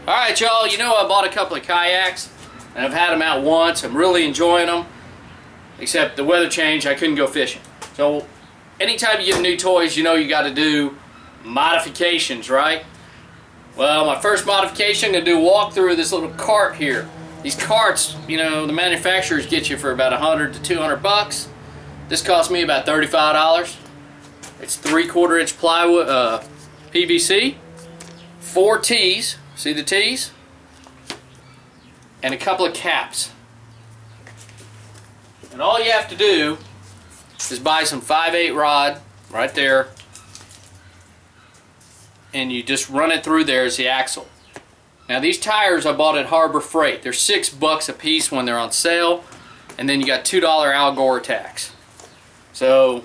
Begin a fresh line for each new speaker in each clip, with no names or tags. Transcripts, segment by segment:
Alright y'all, you know I bought a couple of kayaks and I've had them out once. I'm really enjoying them, except the weather changed, I couldn't go fishing. So anytime you get new toys, you know you got to do modifications, right? Well, my first modification, I'm going to do a walkthrough of this little cart here. These carts, you know, the manufacturers get you for about 100 to 200 bucks. This cost me about $35. It's 3/4 inch plywood, PVC, 4 T's. See the T's? And a couple of caps. And all you have to do is buy some 5/8 rod right there, and you just run it through there as the axle. Now these tires I bought at Harbor Freight. They're $6 a piece when they're on sale, and then you got $2 Al Gore tax. So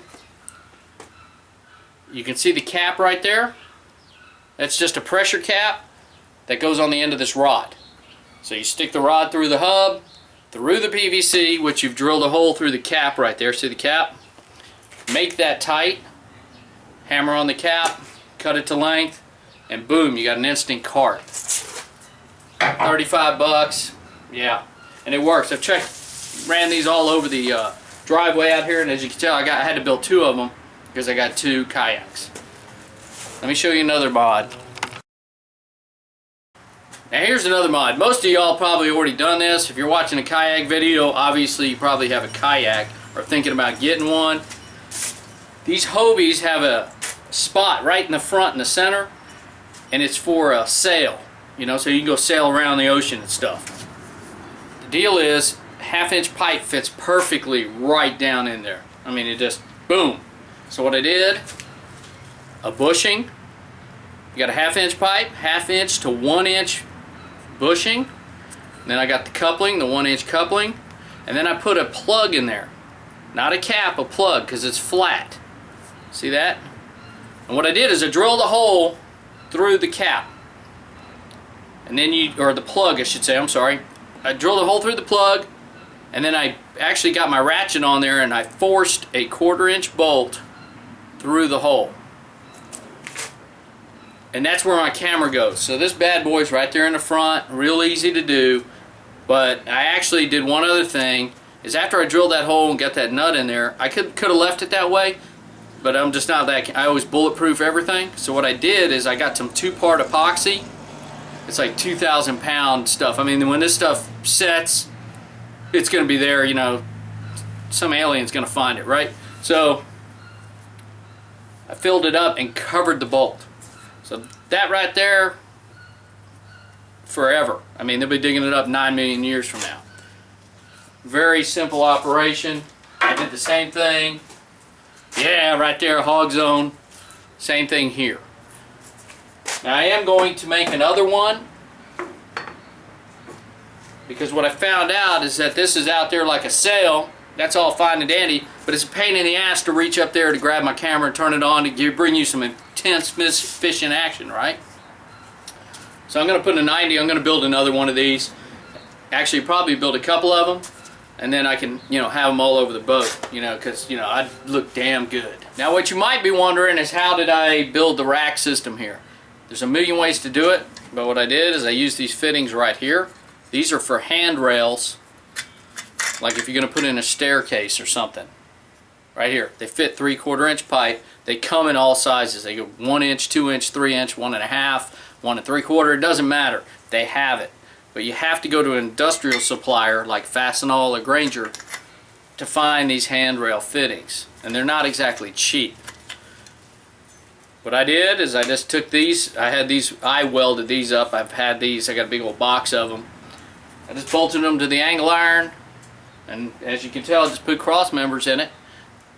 you can see the cap right there. That's just a pressure cap that goes on the end of this rod. So you stick the rod through the hub, through the PVC, which you've drilled a hole through the cap right there. See the cap? Make that tight, hammer on the cap, cut it to length, and boom, you got an instant cart. 35 bucks, yeah, and it works. I've ran these all over the driveway out here, and as you can tell, I had to build 2 of them because I got 2 kayaks. Let me show you another mod. Now here's another mod. Most of y'all probably already done this. If you're watching a kayak video, obviously you probably have a kayak or thinking about getting one. These Hobies have a spot right in the front in the center, and it's for a sail, you know, so you can go sail around the ocean and stuff. The deal is, 1/2 inch pipe fits perfectly right down in there. I mean, it just boom. So what I did, a bushing, you got a 1/2 inch pipe, 1/2 inch to 1 inch bushing, then I got the coupling, the 1 inch coupling, and then I put a plug in there, not a cap, a plug, because it's flat. See that? And what I did is I drilled a hole through the cap, and then or the plug I should say, I'm sorry. I drilled a hole through the plug, and then I actually got my ratchet on there and I forced a 1/4 inch bolt through the hole. And that's where my camera goes. So this bad boy's right there in the front, real easy to do. But I actually did one other thing, is after I drilled that hole and got that nut in there, I could have left it that way, but I'm just not that, I always bulletproof everything. So what I did is I got some 2-part epoxy. It's like 2,000 pound stuff. I mean, when this stuff sets, it's gonna be there, you know, some alien's gonna find it, right? So I filled it up and covered the bolt. So that right there, forever. I mean, they'll be digging it up 9 million years from now. Very simple operation. I did the same thing. Yeah, right there, hog zone. Same thing here. Now I am going to make another one, because what I found out is that this is out there like a sail. That's all fine and dandy, but it's a pain in the ass to reach up there to grab my camera and turn it on to bring you some intense fishing action, right? So I'm going to put in a 90. I'm going to build another one of these. Actually, probably build a couple of them, and then I can, you know, have them all over the boat, you know, because, you know, I'd look damn good. Now what you might be wondering is, how did I build the rack system here? There's a million ways to do it, but what I did is I used these fittings right here. These are for handrails, like if you're going to put in a staircase or something. Right here. They fit 3/4 inch pipe. They come in all sizes. They go 1 inch, 2 inch, 3 inch, 1.5, 1 3/4. It doesn't matter. They have it. But you have to go to an industrial supplier like Fastenal or Granger to find these handrail fittings. And they're not exactly cheap. What I did is I just took these. I welded these up. I've had these. I got a big old box of them. I just bolted them to the angle iron. And as you can tell, I just put cross members in it.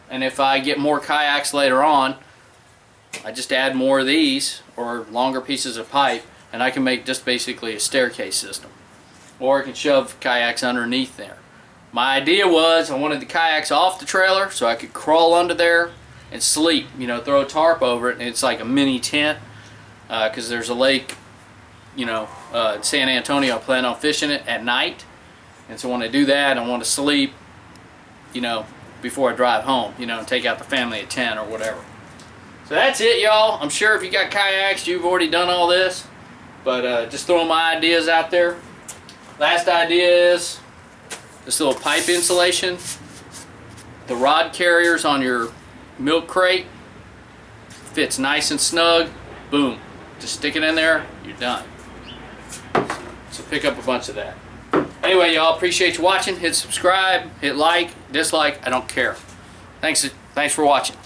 And if I get more kayaks later on, I just add more of these or longer pieces of pipe, and I can make just basically a staircase system. Or I can shove kayaks underneath there. My idea was I wanted the kayaks off the trailer so I could crawl under there and sleep, you know, throw a tarp over it, and it's like a mini tent, because there's a lake, you know, in San Antonio. I plan on fishing it at night. And so when I do that, I want to sleep, you know, before I drive home, you know, and take out the family at 10 or whatever. So that's it, y'all. I'm sure if you got kayaks, you've already done all this. But just throwing my ideas out there. Last idea is this little pipe insulation. The rod carriers on your milk crate fits nice and snug. Boom. Just stick it in there, you're done. So pick up a bunch of that. Anyway, y'all, appreciate you watching. Hit subscribe, hit like, dislike, I don't care. Thanks for watching.